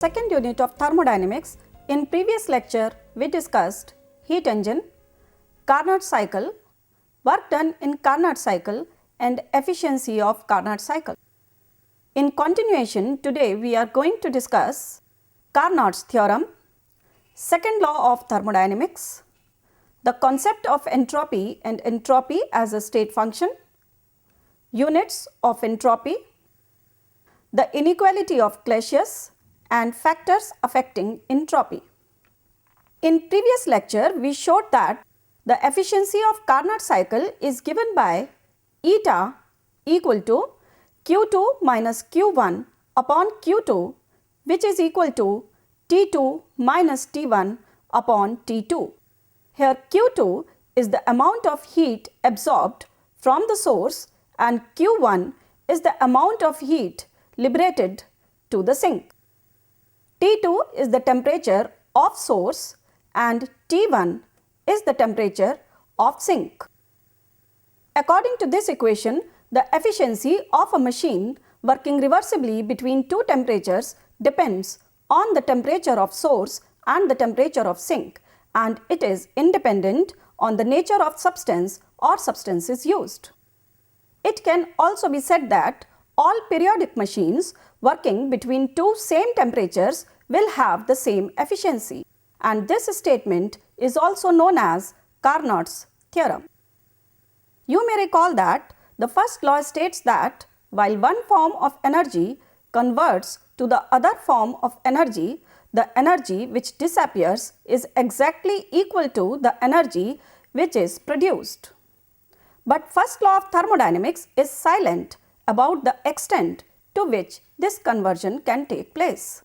Second unit of thermodynamics. In previous lecture, we discussed heat engine, Carnot cycle, work done in Carnot cycle and efficiency of Carnot cycle. In continuation, today we are going to discuss Carnot's theorem, second law of thermodynamics, the concept of entropy and entropy as a state function, units of entropy, the inequality of Clausius and factors affecting entropy. In previous lecture, we showed that the efficiency of Carnot cycle is given by eta equal to Q2 minus Q1 upon Q2, which is equal to T2 minus T1 upon T2. Here Q2 is the amount of heat absorbed from the source and Q1 is the amount of heat liberated to the sink. T2 is the temperature of source and T1 is the temperature of sink. According to this equation, the efficiency of a machine working reversibly between two temperatures depends on the temperature of source and the temperature of sink, and it is independent on the nature of substance or substances used. It can also be said that all periodic machines working between two same temperatures will have the same efficiency, and this statement is also known as Carnot's theorem. You may recall that the first law states that while one form of energy converts to the other form of energy, the energy which disappears is exactly equal to the energy which is produced. But first law of thermodynamics is silent about the extent to which this conversion can take place.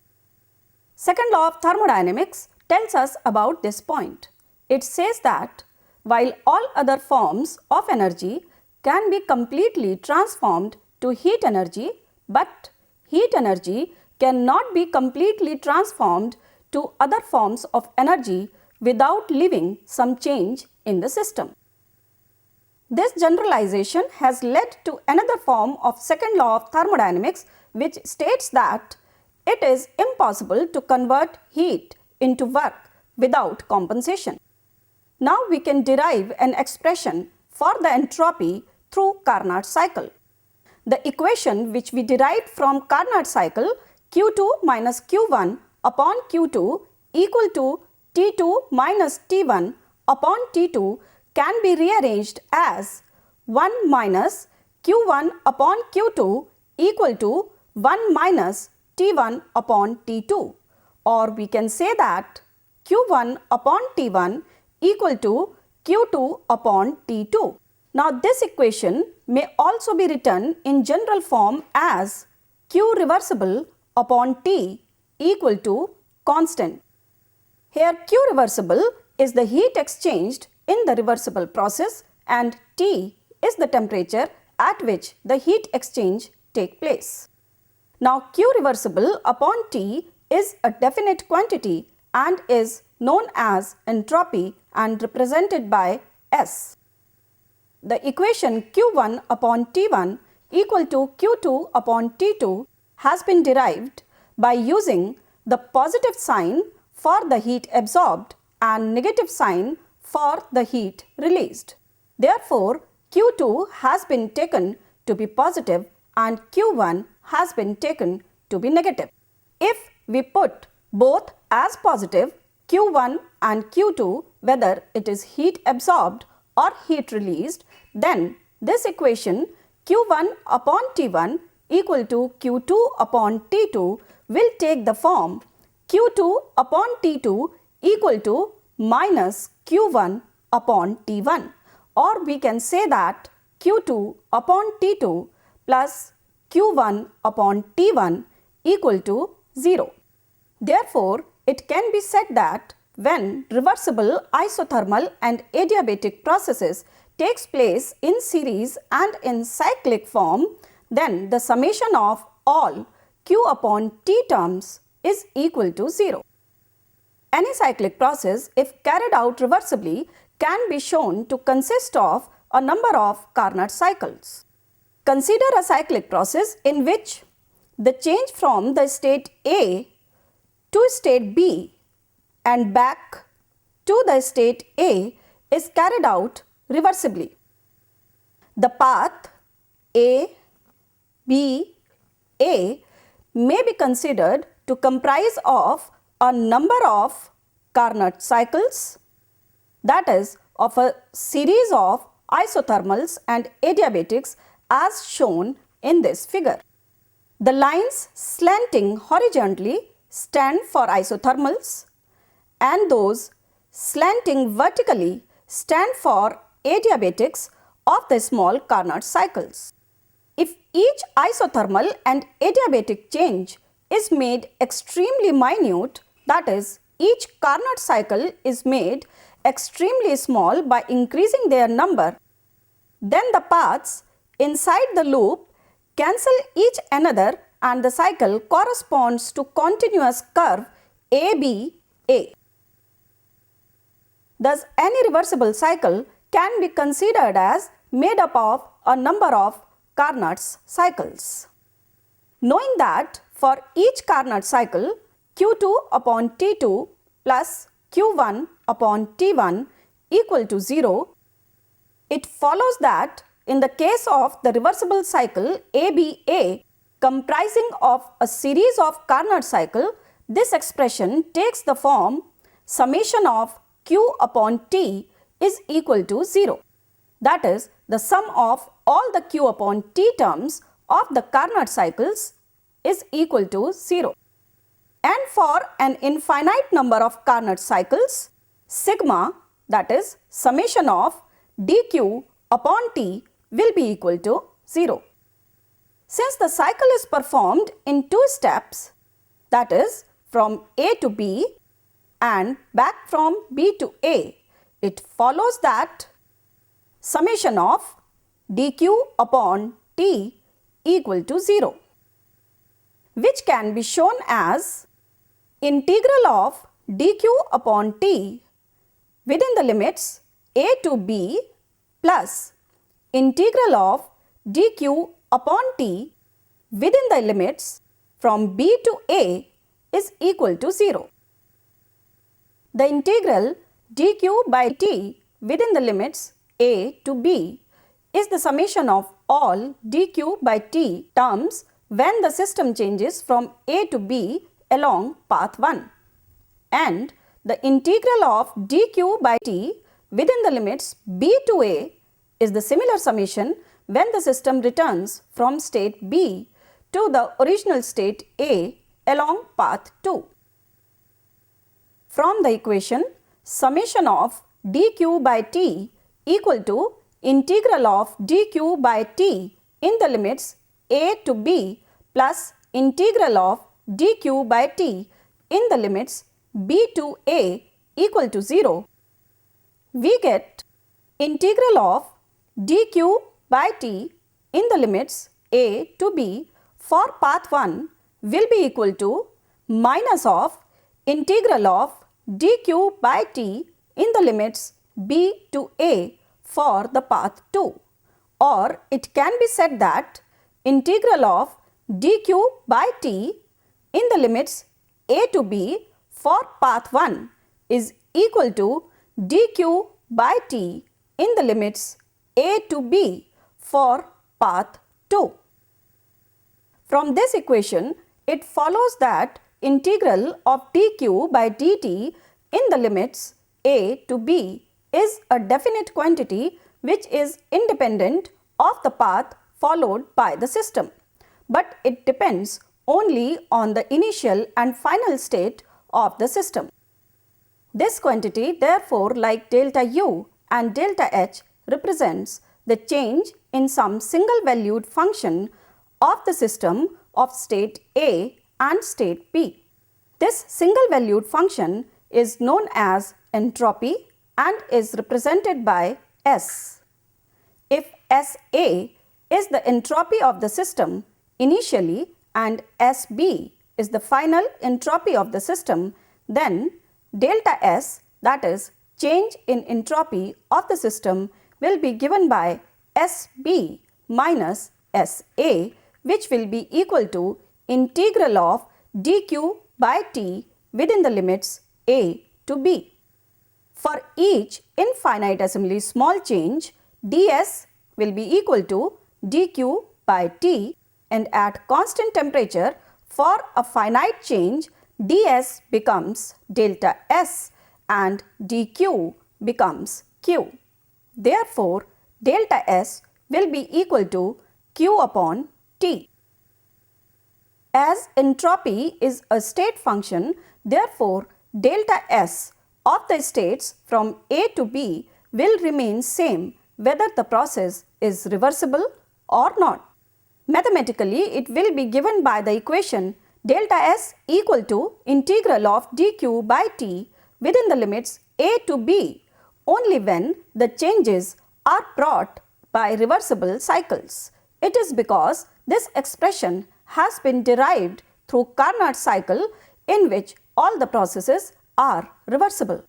Second law of thermodynamics tells us about this point. It says that while all other forms of energy can be completely transformed to heat energy, but heat energy cannot be completely transformed to other forms of energy without leaving some change in the system. This generalization has led to another form of second law of thermodynamics, which states that it is impossible to convert heat into work without compensation. Now we can derive an expression for the entropy through Carnot cycle. The equation which we derived from Carnot cycle, Q2 minus Q1 upon Q2 equal to T2 minus T1 upon T2 can be rearranged as 1 minus Q1 upon Q2 equal to 1 minus T1 upon T2, or we can say that Q1 upon T1 equal to Q2 upon T2. Now this equation may also be written in general form as Q reversible upon T equal to constant. Here Q reversible is the heat exchanged in the reversible process and T is the temperature at which the heat exchange takes place. Now Q reversible upon T is a definite quantity and is known as entropy and represented by S. The equation Q1 upon T1 equal to Q2 upon T2 has been derived by using the positive sign for the heat absorbed and negative sign for the heat released. Therefore, Q2 has been taken to be positive and Q1 has been taken to be negative. If we put both as positive, Q1 and Q2, whether it is heat absorbed or heat released, then this equation Q1 upon T1 equal to Q2 upon T2 will take the form Q2 upon T2 equal to minus Q1 upon T1, or we can say that Q2 upon T2 plus Q1 upon T1 equal to 0. Therefore, it can be said that when reversible isothermal and adiabatic processes takes place in series and in cyclic form, then the summation of all Q upon T terms is equal to 0. Any cyclic process, if carried out reversibly, can be shown to consist of a number of Carnot cycles. Consider a cyclic process in which the change from the state A to state B and back to the state A is carried out reversibly. The path A, B, A may be considered to comprise of a number of Carnot cycles, that is, of a series of isothermals and adiabatics as shown in this figure. The lines slanting horizontally stand for isothermals and those slanting vertically stand for adiabatics of the small Carnot cycles. If each isothermal and adiabatic change is made extremely minute, that is, each Carnot cycle is made extremely small by increasing their number, then the paths inside the loop cancel each another and the cycle corresponds to continuous curve ABA. Thus, any reversible cycle can be considered as made up of a number of Carnot cycles. Knowing that for each Carnot cycle, Q2 upon T2 plus Q1 upon T1 equal to 0, it follows that in the case of the reversible cycle ABA comprising of a series of Carnot cycle, this expression takes the form summation of Q upon T is equal to 0. That is, the sum of all the Q upon T terms of the Carnot cycles is equal to 0. And for an infinite number of Carnot cycles, sigma, that is summation of dq upon T will be equal to 0. Since the cycle is performed in two steps, that is from A to B and back from B to A, it follows that summation of dq upon T equal to 0, which can be shown as integral of dq upon T within the limits A to B plus integral of dq upon T within the limits from B to A is equal to 0. The integral dq by T within the limits A to B is the summation of all dq by T terms when the system changes from A to B along path 1, and the integral of dq by T within the limits B to A is the similar summation when the system returns from state B to the original state A along path 2. From the equation, summation of dq by T equal to integral of dq by T in the limits A to B plus integral of dq by T in the limits B to A equal to 0, we get integral of dq by T in the limits A to B for path 1 will be equal to minus of integral of dq by T in the limits B to A for the path 2, or it can be said that integral of dq by T in the limits A to B for path 1 is equal to dq by T in the limits A to B for path 2. From this equation, it follows that integral of dq by dt in the limits A to B is a definite quantity which is independent of the path followed by the system, but it depends only on the initial and final state of the system. This quantity, therefore, like delta U and delta H, represents the change in some single valued function of the system of state A and state B. This single valued function is known as entropy and is represented by S. If SA is the entropy of the system initially and SB is the final entropy of the system, then delta S, that is change in entropy of the system, will be given by SB minus SA, which will be equal to integral of dq by T within the limits a to b. For each infinitesimally small change, ds will be equal to dq by t, and at constant temperature for a finite change, ds becomes delta S and dq becomes q. Therefore, delta S will be equal to q upon T. As entropy is a state function, therefore, delta S of the states from A to B will remain same whether the process is reversible or not. Mathematically, it will be given by the equation delta S equal to integral of dq by t within the limits A to B only when the changes are brought by reversible cycles. It is because this expression has been derived through Carnot cycle in which all the processes are reversible.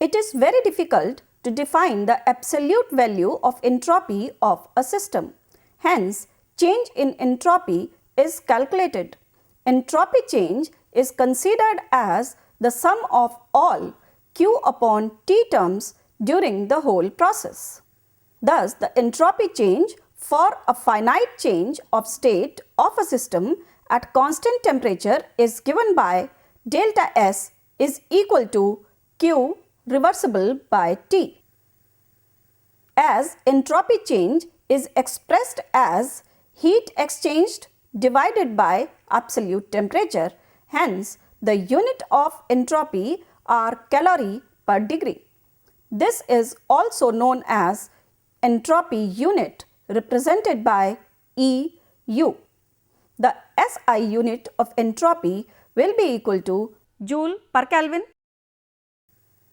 It is very difficult to define the absolute value of entropy of a system. Hence, change in entropy is calculated. Entropy change is considered as the sum of all q upon t terms during the whole process. Thus, the entropy change for a finite change of state of a system at constant temperature is given by delta S is equal to q reversible by T. As entropy change is expressed as heat exchanged divided by absolute temperature, hence the unit of entropy are calorie per degree. This is also known as entropy unit represented by EU. The SI unit of entropy will be equal to joule per Kelvin.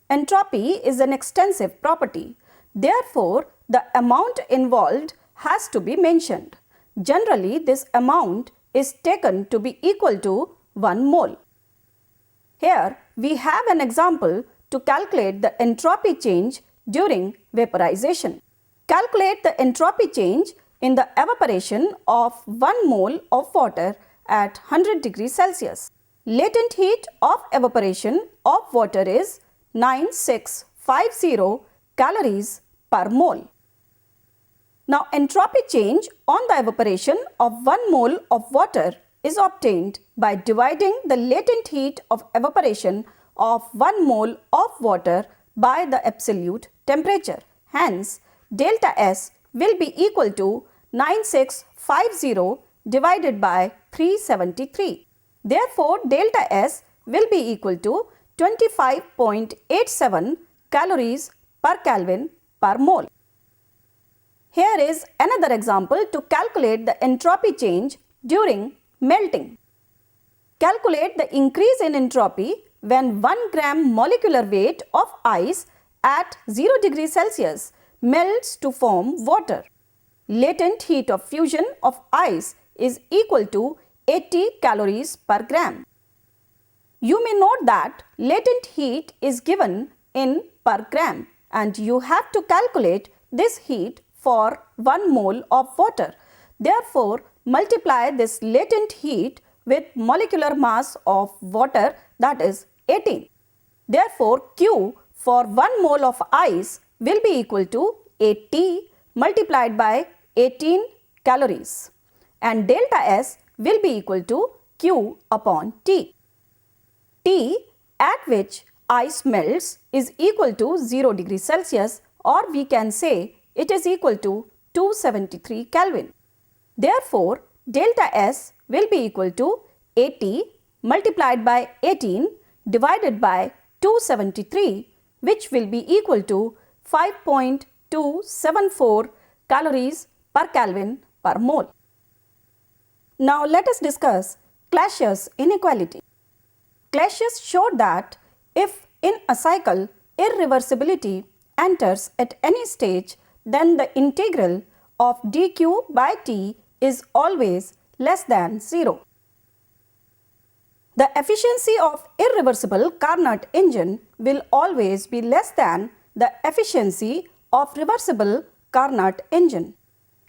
Entropy is an extensive property. Therefore, the amount involved has to be mentioned. Generally, this amount is taken to be equal to 1 mole. Here, we have an example to calculate the entropy change during vaporization. Calculate the entropy change in the evaporation of 1 mole of water at 100 degrees Celsius. Latent heat of evaporation of water is 9650 calories per mole. Now, entropy change on the evaporation of 1 mole of water is obtained by dividing the latent heat of evaporation of 1 mole of water by the absolute temperature. Hence, delta S will be equal to 9650 divided by 373. Therefore, delta S will be equal to 25.87 calories per Kelvin per mole. Here is another example to calculate the entropy change during melting. Calculate the increase in entropy when 1 gram molecular weight of ice at 0 degrees Celsius melts to form water. Latent heat of fusion of ice is equal to 80 calories per gram. You may note that latent heat is given in per gram and you have to calculate this heat for 1 mole of water. Therefore, multiply this latent heat with molecular mass of water, that is 18. Therefore, Q for 1 mole of ice will be equal to 80 multiplied by 18 calories, and delta S will be equal to Q upon T. T at which ice melts is equal to 0 degrees Celsius, or we can say it is equal to 273 Kelvin. Therefore, delta S will be equal to 80 multiplied by 18 divided by 273, which will be equal to 5.274 calories per Kelvin per mole. Now, let us discuss Clausius inequality. Clausius showed that if in a cycle irreversibility enters at any stage, then the integral of dq by t is always less than 0. The efficiency of irreversible Carnot engine will always be less than the efficiency of reversible Carnot engine.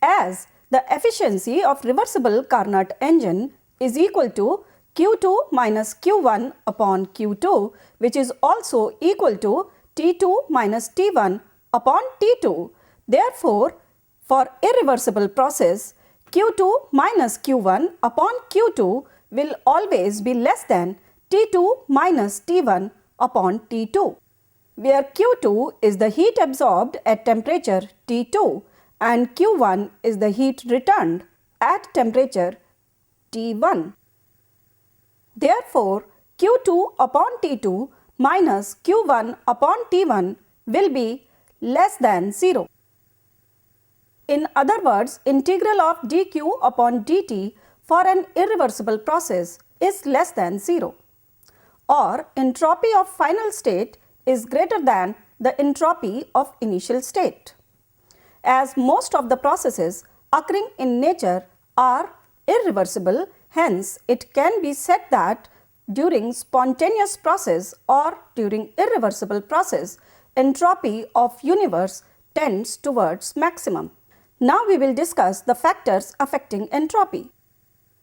As the efficiency of reversible Carnot engine is equal to Q2 minus Q1 upon Q2, which is also equal to T2 minus T1 upon T2. Therefore, for irreversible process, Q2 minus Q1 upon Q2 will always be less than T2 minus T1 upon T2, where Q2 is the heat absorbed at temperature T2 and Q1 is the heat returned at temperature T1. Therefore, Q2 upon T2 minus Q1 upon T1 will be less than 0. In other words, integral of dq upon dt for an irreversible process is less than 0, or entropy of final state is greater than the entropy of initial state. As most of the processes occurring in nature are irreversible, hence it can be said that during spontaneous process or during irreversible process, entropy of universe tends towards maximum. Now we will discuss the factors affecting entropy.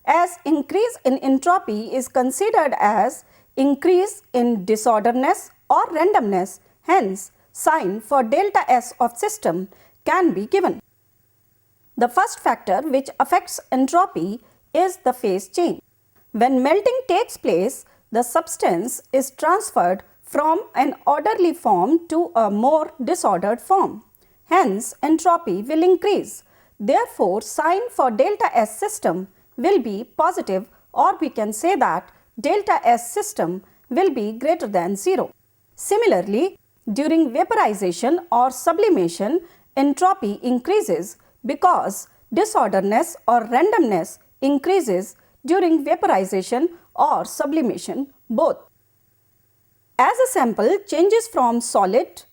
As increase in entropy is considered as increase in disorderness or randomness, hence sign for delta S of system can be given. The first factor which affects entropy is the phase change. When melting takes place, the substance is transferred from an orderly form to a more disordered form. Hence, entropy will increase. Therefore, sign for delta S system will be positive, or we can say that delta S system will be greater than 0. Similarly, during vaporization or sublimation, entropy increases because disorderness or randomness increases during vaporization or sublimation both. As a sample changes from solid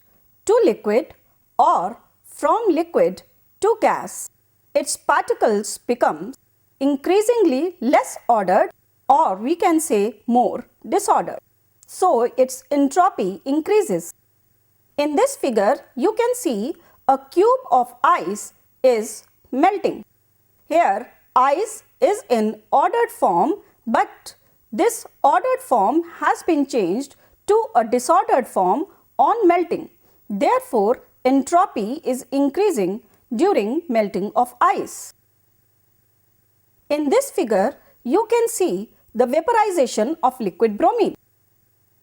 to liquid or from liquid to gas, its particles become increasingly less ordered, or we can say more disordered. So, its entropy increases. In this figure, you can see a cube of ice is melting. Here, ice is in ordered form, but this ordered form has been changed to a disordered form on melting. Therefore, entropy is increasing during melting of ice. In this figure, you can see the vaporization of liquid bromine.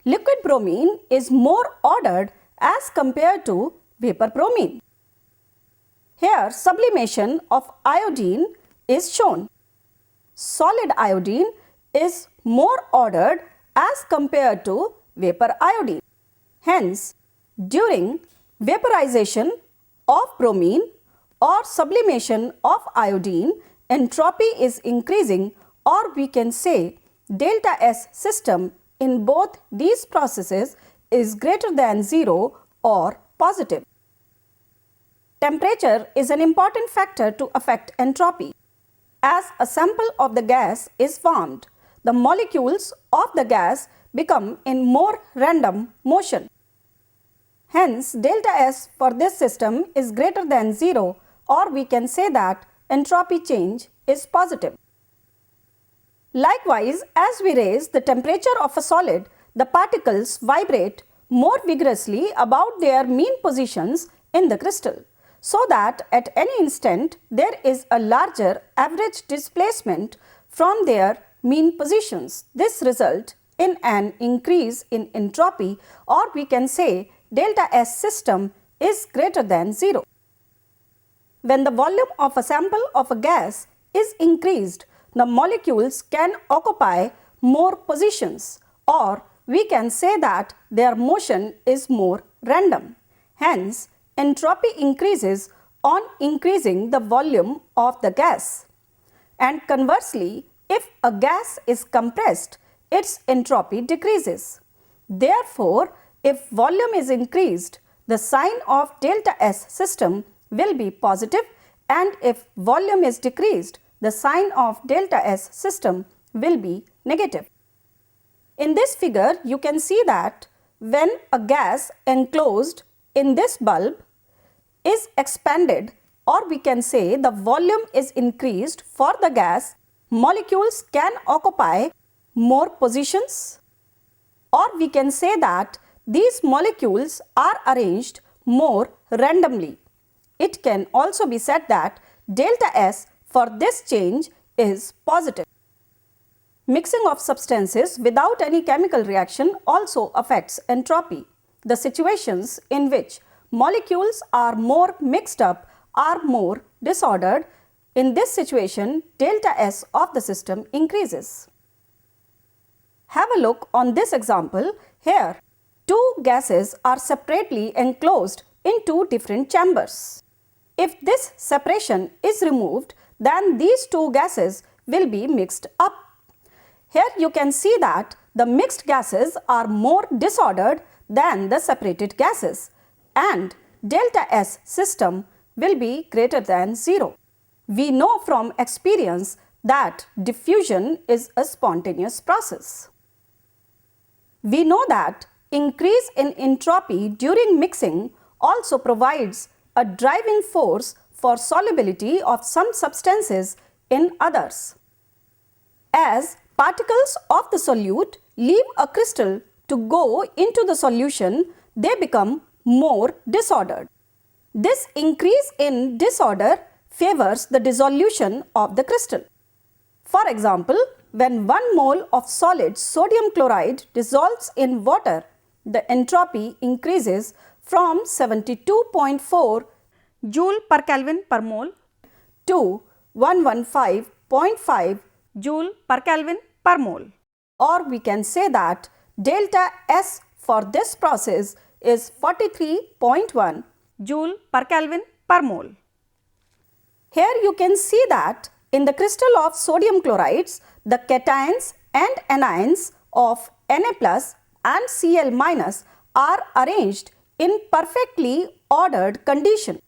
Liquid bromine is more ordered as compared to vapor bromine. Here, sublimation of iodine is shown. Solid iodine is more ordered as compared to vapor iodine. Hence, during vaporization of bromine or sublimation of iodine, entropy is increasing, or we can say delta S system in both these processes is greater than 0 or positive. Temperature is an important factor to affect entropy. As a sample of the gas is formed, the molecules of the gas become in more random motion. Hence, delta S for this system is greater than 0, or we can say that entropy change is positive. Likewise, as we raise the temperature of a solid, the particles vibrate more vigorously about their mean positions in the crystal, so that at any instant there is a larger average displacement from their mean positions. This results in an increase in entropy, or we can say delta S system is greater than 0. When the volume of a sample of a gas is increased, the molecules can occupy more positions, or we can say that their motion is more random. Hence, entropy increases on increasing the volume of the gas. And conversely, if a gas is compressed, its entropy decreases. Therefore, if volume is increased, the sign of delta S system will be positive, and if volume is decreased, the sign of delta S system will be negative. In this figure, you can see that when a gas enclosed in this bulb is expanded, or we can say the volume is increased for the gas, molecules can occupy more positions, or we can say that these molecules are arranged more randomly. It can also be said that delta S for this change is positive. Mixing of substances without any chemical reaction also affects entropy. The situations in which molecules are more mixed up are more disordered. In this situation, delta S of the system increases. Have a look on this example. Here, two gases are separately enclosed in two different chambers. If this separation is removed, then these two gases will be mixed up. Here you can see that the mixed gases are more disordered than the separated gases, and delta S system will be greater than 0. We know from experience that diffusion is a spontaneous process. We know that increase in entropy during mixing also provides a driving force for solubility of some substances in others. As particles of the solute leave a crystal to go into the solution, they become more disordered. This increase in disorder favors the dissolution of the crystal. For example, when 1 mole of solid sodium chloride dissolves in water, the entropy increases from 72.4 joule per Kelvin per mole to 115.5 joule per Kelvin per mole. Or we can say that delta S for this process is 43.1 joule per Kelvin per mole. Here you can see that in the crystal of sodium chlorides, the cations and anions of Na plus and Cl minus are arranged in perfectly ordered condition.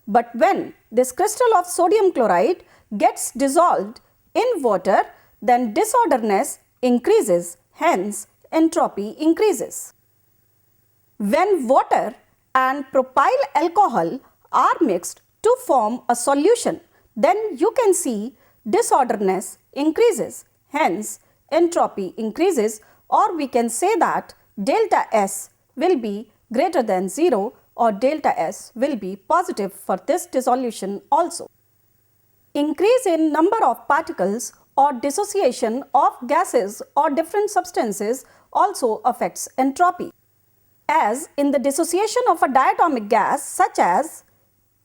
But when this crystal of sodium chloride gets dissolved in water, then disorderness increases, hence entropy increases. When water and propyl alcohol are mixed to form a solution, then you can see disorderness increases, hence entropy increases, or we can say that delta S will be greater than 0 or delta S will be positive for this dissolution also. Increase in number of particles or dissociation of gases or different substances also affects entropy. As in the dissociation of a diatomic gas such as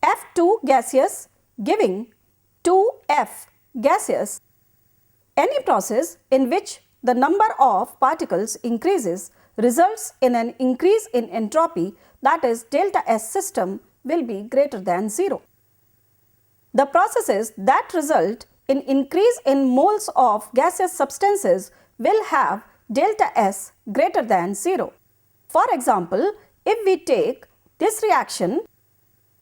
F2 gaseous giving 2F gaseous, any process in which the number of particles increases results in an increase in entropy, that is delta S system will be greater than 0. The processes that result in increase in moles of gaseous substances will have delta S greater than 0. For example, if we take this reaction,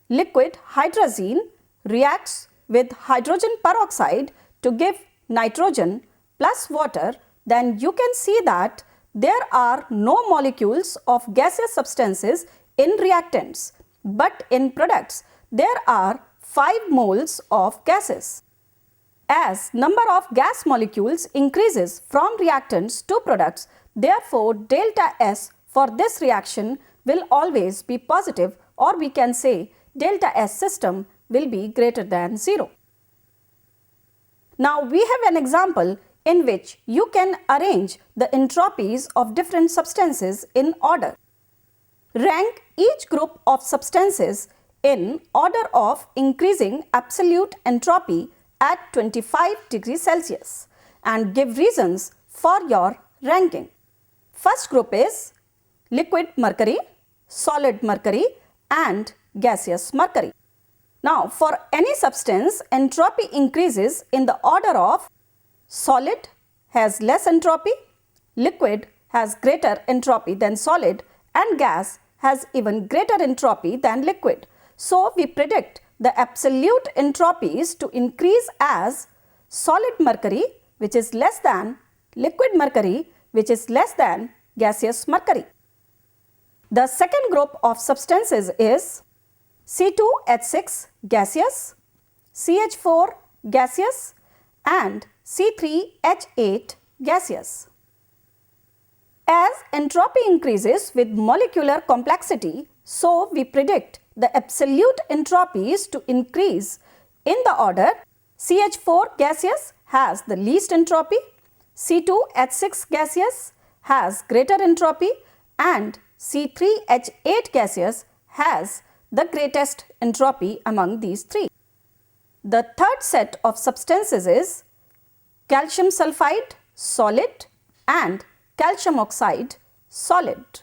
liquid hydrazine reacts with hydrogen peroxide to give nitrogen plus water, then you can see that there are no molecules of gaseous substances in reactants, but in products there are 5 moles of gases. As number of gas molecules increases from reactants to products, therefore delta S for this reaction will always be positive, or we can say delta S system will be greater than 0. Now we have an example in which you can arrange the entropies of different substances in order. Rank each group of substances in order of increasing absolute entropy at 25 degrees Celsius and give reasons for your ranking. First group is liquid mercury, solid mercury and gaseous mercury. Now for any substance, entropy increases in the order of solid has less entropy, liquid has greater entropy than solid, and gas has even greater entropy than liquid. So we predict the absolute entropies to increase as solid mercury, which is less than liquid mercury, which is less than gaseous mercury. The second group of substances is C2H6 gaseous, CH4 gaseous and C3H8 gaseous. As entropy increases with molecular complexity, so we predict the absolute entropies to increase in the order CH4 gaseous has the least entropy, C2H6 gaseous has greater entropy, and C3H8 gaseous has the greatest entropy among these three. The third set of substances is calcium sulfide solid and calcium oxide solid.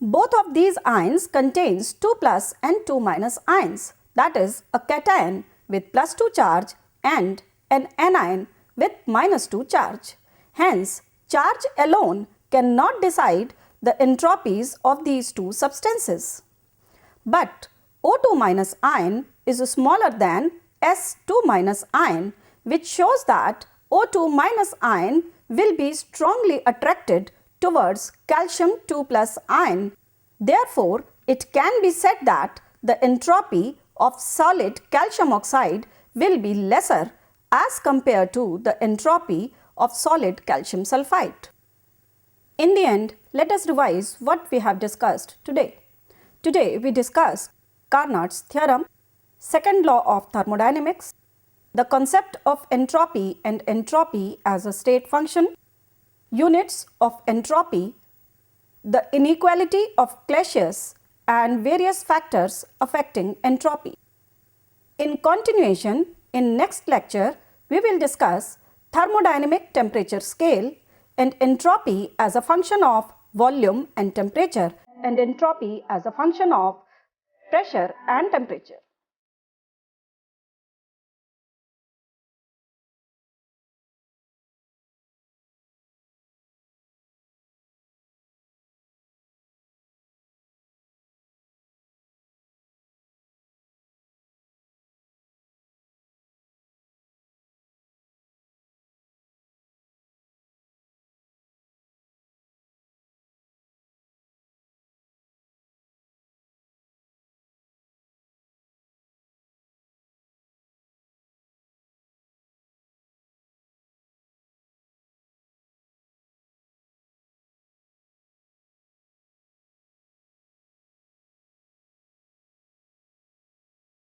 Both of these ions contains 2 plus and 2 minus ions, that is a cation with plus 2 charge and an anion with minus 2 charge. Hence, charge alone cannot decide the entropies of these two substances. But O2 minus ion is smaller than S2 minus ion, which shows that O2 minus ion will be strongly attracted towards calcium 2 plus ion. Therefore, it can be said that the entropy of solid calcium oxide will be lesser as compared to the entropy of solid calcium sulfide. In the end, let us revise what we have discussed today. Today we discussed Carnot's theorem, second law of thermodynamics, the concept of entropy and entropy as a state function, units of entropy, the inequality of Clausius, and various factors affecting entropy. In continuation, in next lecture, we will discuss thermodynamic temperature scale and entropy as a function of volume and temperature, and entropy as a function of pressure and temperature.